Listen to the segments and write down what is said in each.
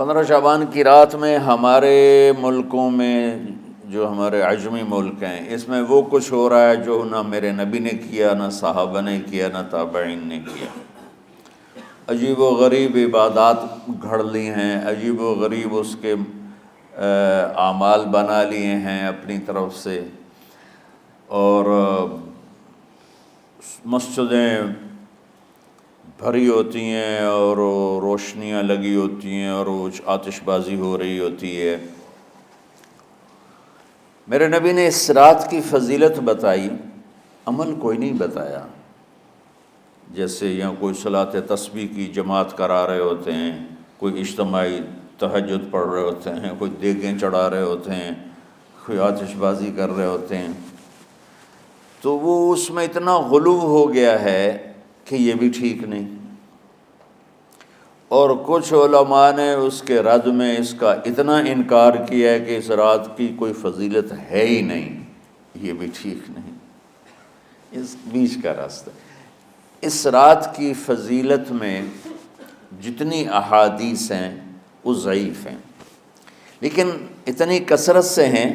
15 شعبان کی رات میں ہمارے ملکوں میں جو ہمارے عجمی ملک ہیں اس میں وہ کچھ ہو رہا ہے جو نہ میرے نبی نے کیا، نہ صحابہ نے کیا، نہ تابعین نے کیا۔ عجیب و غریب عبادات گھڑ لی ہیں، عجیب و غریب اس کے اعمال بنا لیے ہیں اپنی طرف سے، اور مسجدیں بھری ہوتی ہیں اور روشنیاں لگی ہوتی ہیں اور آتش بازی ہو رہی ہوتی ہے۔ میرے نبی نے اس رات کی فضیلت بتائی، عمل کوئی نہیں بتایا۔ جیسے یہاں کوئی صلاۃ تسبیح کی جماعت کرا رہے ہوتے ہیں، کوئی اجتماعی تہجد پڑھ رہے ہوتے ہیں، کوئی دیگیں چڑھا رہے ہوتے ہیں، کوئی آتش بازی کر رہے ہوتے ہیں، تو وہ اس میں اتنا غلو ہو گیا ہے کہ یہ بھی ٹھیک نہیں۔ اور کچھ علماء نے اس کے رد میں اس کا اتنا انکار کیا ہے کہ اس رات کی کوئی فضیلت ہے ہی نہیں، یہ بھی ٹھیک نہیں۔ اس بیچ کا راستہ، اس رات کی فضیلت میں جتنی احادیث ہیں وہ ضعیف ہیں، لیکن اتنی کثرت سے ہیں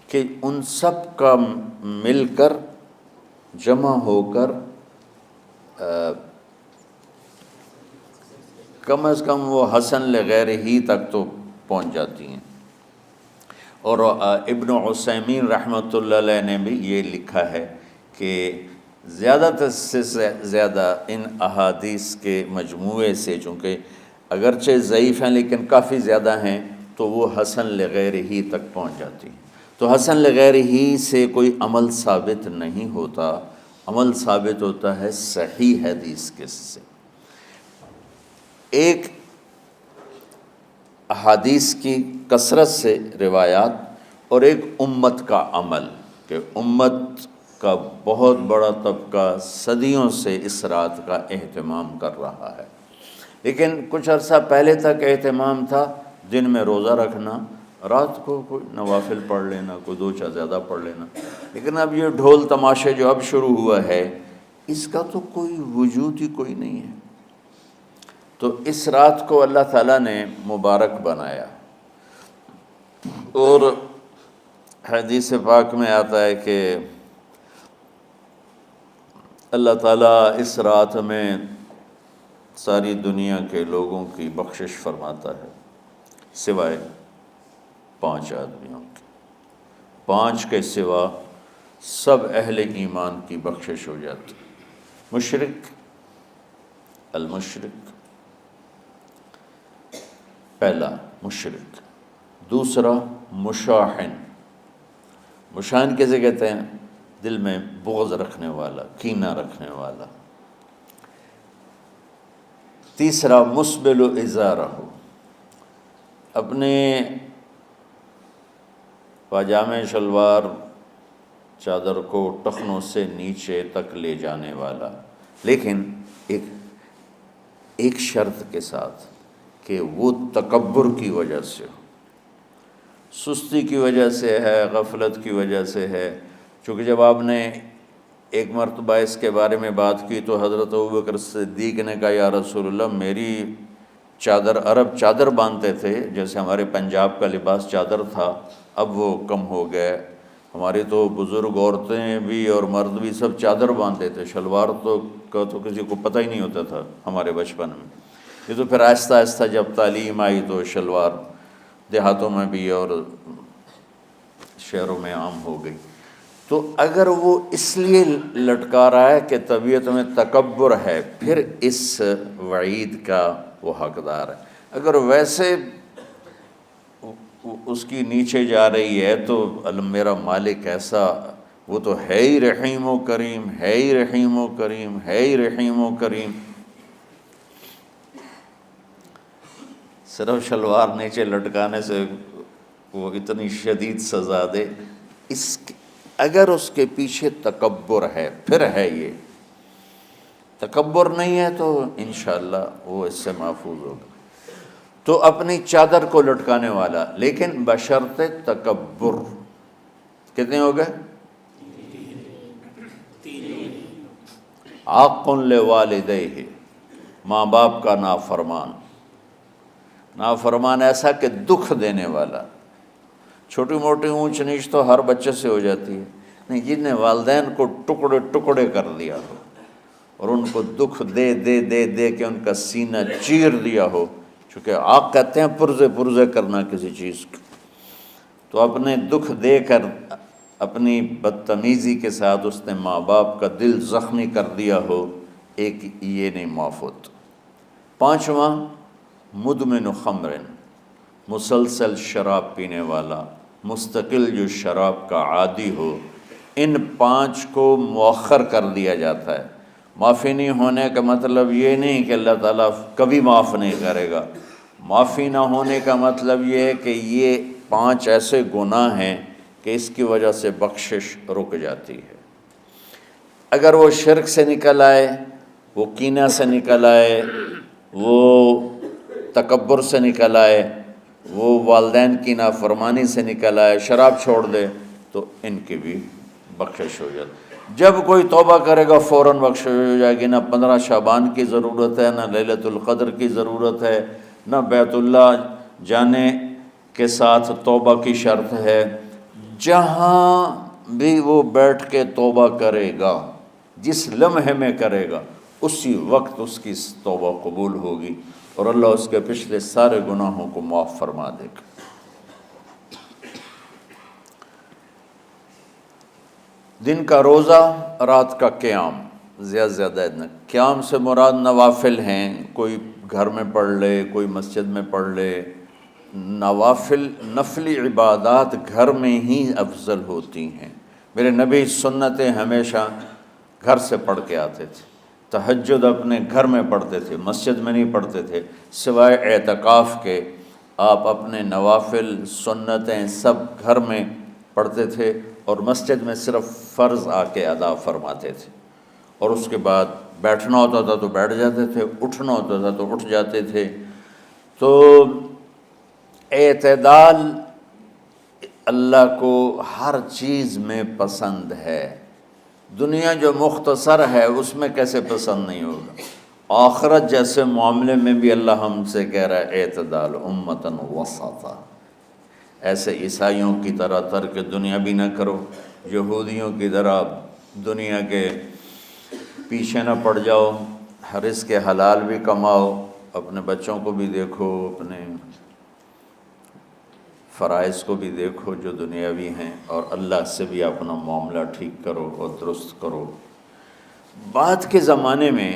کہ ان سب کا مل کر جمع ہو کر کم از کم وہ حسن لغیر ہی تک تو پہنچ جاتی ہیں۔ اور ابن عثیمین رحمۃ اللہ علیہ نے بھی یہ لکھا ہے کہ زیادہ سے زیادہ ان احادیث کے مجموعے سے، چونکہ اگرچہ ضعیف ہیں لیکن کافی زیادہ ہیں، تو وہ حسن لغیر ہی تک پہنچ جاتی ہیں۔ تو حسن لغیر ہی سے کوئی عمل ثابت نہیں ہوتا، عمل ثابت ہوتا ہے صحیح حدیث کے سے۔ ایک احادیث کی کثرت سے روایات، اور ایک امت کا عمل، کہ امت کا بہت بڑا طبقہ صدیوں سے اس رات کا اہتمام کر رہا ہے، لیکن کچھ عرصہ پہلے تک اہتمام تھا دن میں روزہ رکھنا، رات کو کوئی نوافل پڑھ لینا، کوئی دو چار زیادہ پڑھ لینا، لیکن اب یہ ڈھول تماشے جو اب شروع ہوا ہے اس کا تو کوئی وجود ہی کوئی نہیں ہے۔ تو اس رات کو اللہ تعالیٰ نے مبارک بنایا، اور حدیث پاک میں آتا ہے کہ اللہ تعالیٰ اس رات میں ساری دنیا کے لوگوں کی بخشش فرماتا ہے سوائے 5 آدمیوں کے، 5 کے سوا سب اہل ایمان کی بخشش ہو جاتی۔ مشرک، المشرک، پہلا مشرک، دوسرا مشاحن، مشاحن کیسے کہتے ہیں؟ دل میں بغض رکھنے والا، کینہ رکھنے والا۔ تیسرا مسبل ازارہ، اپنے پاجامے شلوار چادر کو ٹخنوں سے نیچے تک لے جانے والا، لیکن ایک شرط کے ساتھ کہ وہ تکبر کی وجہ سے ہو، سستی کی وجہ سے ہے، غفلت کی وجہ سے ہے۔ چونکہ جب آپ نے ایک مرتبہ اس کے بارے میں بات کی تو حضرت ابوبکر صدیق نے کہا یا رسول اللہ، میری چادر، عرب چادر باندھتے تھے جیسے ہمارے پنجاب کا لباس چادر تھا، اب وہ کم ہو گئے، ہماری تو بزرگ عورتیں بھی اور مرد بھی سب چادر باندھتے تھے، شلوار کا تو کسی کو پتہ ہی نہیں ہوتا تھا ہمارے بچپن میں۔ یہ تو پھر آہستہ آہستہ جب تعلیم آئی تو شلوار دیہاتوں میں بھی اور شہروں میں عام ہو گئی۔ تو اگر وہ اس لیے لٹکا رہا ہے کہ طبیعت میں تکبر ہے، پھر اس وعید کا وہ حقدار ہے۔ اگر ویسے اس کی نیچے جا رہی ہے تو میرا مالک ایسا، وہ تو ہے ہی رحیم و کریم، ہے ہی رحیم و کریم، ہے ہی رحیم و کریم، صرف شلوار نیچے لٹکانے سے وہ اتنی شدید سزا دے، اگر اس کے پیچھے تکبر ہے، پھر ہے یہ تکبر نہیں ہے تو انشاءاللہ وہ اس سے محفوظ ہوگا۔ تو اپنی چادر کو لٹکانے والا، لیکن بشرط تکبر۔ کتنے ہو گئے؟ عاق لوالدیہ، ماں باپ کا نافرمان، نافرمان ایسا کہ دکھ دینے والا. چھوٹی موٹی اونچ نیچ تو ہر بچے سے ہو جاتی ہے، نہیں، جن نے والدین کو ٹکڑے ٹکڑے کر دیا ہو اور ان کو دکھ دے دے دے دے کے ان کا سینہ چیر دیا ہو، چونکہ آپ کہتے ہیں پرزے پرزے کرنا کسی چیز کو، تو اپنے دکھ دے کر اپنی بدتمیزی کے ساتھ اس نے ماں باپ کا دل زخمی کر دیا ہو، ایک یہ نہیں معاف ہوتا. پانچواں، مدمن خمر، مسلسل شراب پینے والا، مستقل جو شراب کا عادی ہو. ان پانچ کو مؤخر کر دیا جاتا ہے. معافی نہیں ہونے کا مطلب یہ نہیں کہ اللہ تعالیٰ کبھی معاف نہیں کرے گا. معافی نہ ہونے کا مطلب یہ ہے کہ یہ پانچ ایسے گناہ ہیں کہ اس کی وجہ سے بخشش رک جاتی ہے. اگر وہ شرک سے نکل آئے، وہ کینہ سے نکل آئے، وہ تکبر سے نکل آئے، وہ والدین کی نافرمانی سے نکل آئے، شراب چھوڑ دے، تو ان کی بھی بخشش ہو جاتی. جب کوئی توبہ کرے گا فوراً بخشش ہو جائے گی. نہ 15 شعبان کی ضرورت ہے، نہ لیلۃ القدر کی ضرورت ہے، نہ بیت اللہ جانے کے ساتھ توبہ کی شرط ہے. جہاں بھی وہ بیٹھ کے توبہ کرے گا، جس لمحے میں کرے گا، اسی وقت اس کی توبہ قبول ہوگی اور اللہ اس کے پچھلے سارے گناہوں کو معاف فرما دے گا. دن کا روزہ، رات کا قیام، زیادہ سے زیادہ قیام سے مراد نوافل ہیں، کوئی گھر میں پڑھ لے، کوئی مسجد میں پڑھ لے. نوافل، نفلی عبادات گھر میں ہی افضل ہوتی ہیں. میرے نبی سنتیں ہمیشہ گھر سے پڑھ کے آتے تھے. تہجد اپنے گھر میں پڑھتے تھے، مسجد میں نہیں پڑھتے تھے. سوائے اعتکاف کے آپ اپنے نوافل سنتیں سب گھر میں پڑھتے تھے اور مسجد میں صرف فرض آ کے ادا فرماتے تھے. اور اس کے بعد بیٹھنا ہوتا تھا تو بیٹھ جاتے تھے، اٹھنا ہوتا تھا تو اٹھ جاتے تھے. تو اعتدال اللہ کو ہر چیز میں پسند ہے. دنیا جو مختصر ہے اس میں کیسے پسند نہیں ہوگا؟ آخرت جیسے معاملے میں بھی اللہ ہم سے کہہ رہا ہے اعتدال، امتن وسطا. ایسے عیسائیوں کی طرح ترک دنیا بھی نہ کرو، یہودیوں کی طرح دنیا کے پیچھے نہ پڑ جاؤ. رزق کے حلال بھی کماؤ، اپنے بچوں کو بھی دیکھو، اپنے فرائض کو بھی دیکھو جو دنیاوی ہیں، اور اللہ سے بھی اپنا معاملہ ٹھیک کرو اور درست کرو. بعد کے زمانے میں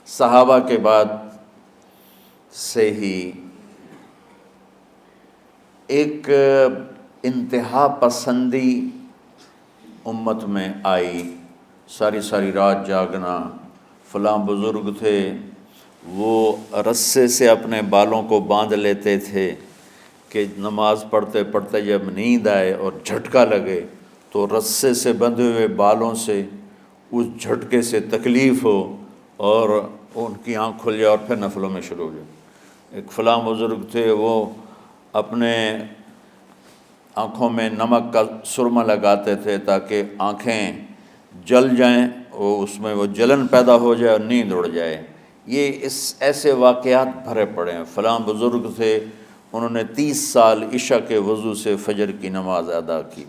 صحابہ کے بعد سے ہی ایک انتہا پسندی امت میں آئی. ساری ساری رات جاگنا. فلاں بزرگ تھے، وہ رسے سے اپنے بالوں کو باندھ لیتے تھے کہ نماز پڑھتے پڑھتے جب نیند آئے اور جھٹکا لگے تو رسے سے بندھے ہوئے بالوں سے اس جھٹکے سے تکلیف ہو اور ان کی آنکھ کھل جائے اور پھر نفلوں میں شروع ہو جائے. ایک فلاں بزرگ تھے، وہ اپنے آنکھوں میں نمک کا سرما لگاتے تھے تاکہ آنکھیں جل جائیں، اس میں وہ جلن پیدا ہو جائے اور نیند اڑ جائے. یہ ایسے واقعات بھرے پڑے ہیں. فلاں بزرگ تھے، انہوں نے 30 سال عشاء کے وضو سے فجر کی نماز ادا کی.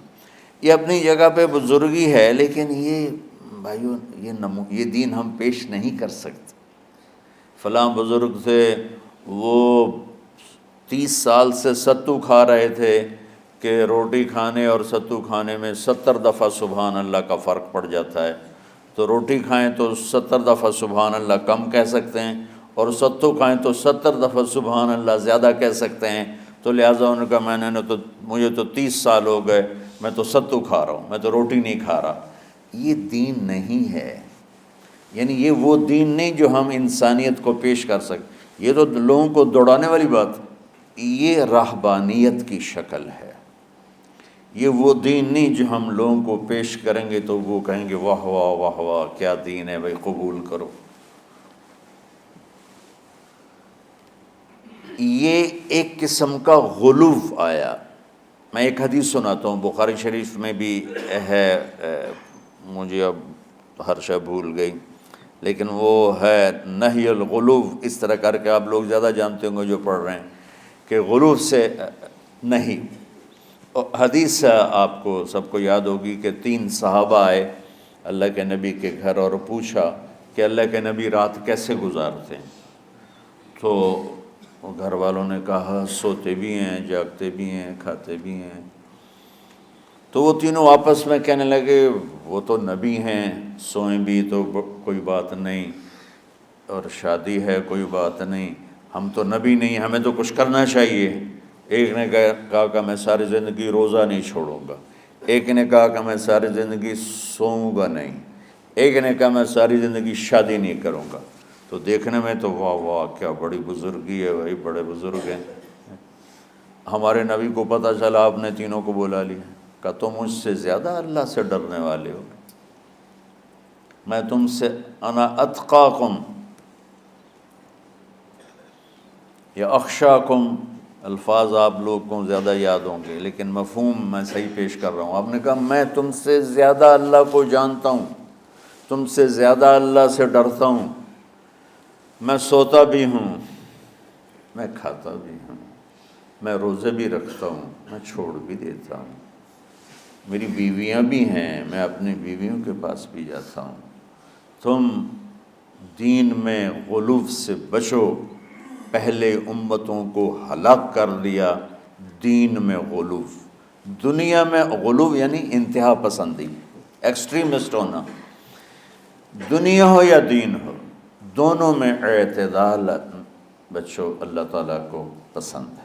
یہ اپنی جگہ پہ بزرگی ہے، لیکن یہ بھائیو یہ دین ہم پیش نہیں کر سکتے. فلاں بزرگ تھے، وہ 30 سال سے ستو کھا رہے تھے کہ روٹی کھانے اور ستو کھانے میں 70 دفعہ سبحان اللہ کا فرق پڑ جاتا ہے. تو روٹی کھائیں تو 70 دفعہ سبحان اللہ کم کہہ سکتے ہیں، اور ستو کھائیں تو 70 دفعہ سبحان اللہ زیادہ کہہ سکتے ہیں. تو لہٰذا ان کا مجھے تو 30 سال ہو گئے، میں تو ستو کھا رہا ہوں، میں تو روٹی نہیں کھا رہا. یہ دین نہیں ہے. یعنی یہ وہ دین نہیں جو ہم انسانیت کو پیش کر سکیں. یہ تو لوگوں کو دوڑانے والی بات، یہ راہبانیت کی شکل ہے. یہ وہ دین نہیں جو ہم لوگوں کو پیش کریں گے تو وہ کہیں گے واہ واہ واہ واہ کیا دین ہے بھائی، قبول کرو. یہ ایک قسم کا غلو آیا. میں ایک حدیث سناتا ہوں، بخاری شریف میں بھی ہے، مجھے اب ہر شے بھول گئی، لیکن وہ ہے نہی الغلو، اس طرح کر کے آپ لوگ زیادہ جانتے ہوں گے جو پڑھ رہے ہیں کہ غلو سے نہیں۔ حدیث آپ کو سب کو یاد ہوگی کہ 3 صحابہ آئے اللہ کے نبی کے گھر اور پوچھا کہ اللہ کے نبی رات کیسے گزارتے ہیں؟ تو گھر والوں نے کہا سوتے بھی ہیں، جاگتے بھی ہیں، کھاتے بھی ہیں۔ تو وہ تینوں آپس میں کہنے لگے وہ تو نبی ہیں، سوئیں بھی تو کوئی بات نہیں، اور شادی ہے کوئی بات نہیں، ہم تو نبی نہیں، ہمیں تو کچھ کرنا چاہیے۔ ایک نے کہا کہ میں ساری زندگی روزہ نہیں چھوڑوں گا، ایک نے کہا کہ میں ساری زندگی سوؤں گا نہیں، ایک نے کہا میں ساری زندگی شادی نہیں کروں گا۔ تو دیکھنے میں تو واہ واہ کیا بڑی بزرگی ہے بھائی، بڑے بزرگ ہیں۔ ہمارے نبی کو پتہ چلا آپ نے تینوں کو بلا لیا، کہا تم مجھ سے زیادہ اللہ سے ڈرنے والے ہو، میں تم سے انا اتقاکم یا اخشاکم، الفاظ آپ لوگ کو زیادہ یاد ہوں گے لیکن مفہوم میں صحیح پیش کر رہا ہوں۔ آپ نے کہا میں تم سے زیادہ اللہ کو جانتا ہوں، تم سے زیادہ اللہ سے ڈرتا ہوں، میں سوتا بھی ہوں، میں کھاتا بھی ہوں، میں روزے بھی رکھتا ہوں، میں چھوڑ بھی دیتا ہوں، میری بیویاں بھی ہیں، میں اپنی بیویوں کے پاس بھی جاتا ہوں۔ تم دین میں غلو سے بچو، پہلے امتوں کو ہلاک کر دیا دین میں غلو۔ دنیا میں غلو یعنی انتہا پسندی، ایکسٹریمسٹ ہونا، دنیا ہو یا دین ہو، دونوں میں اعتدال بچو، اللہ تعالیٰ کو پسند ہے۔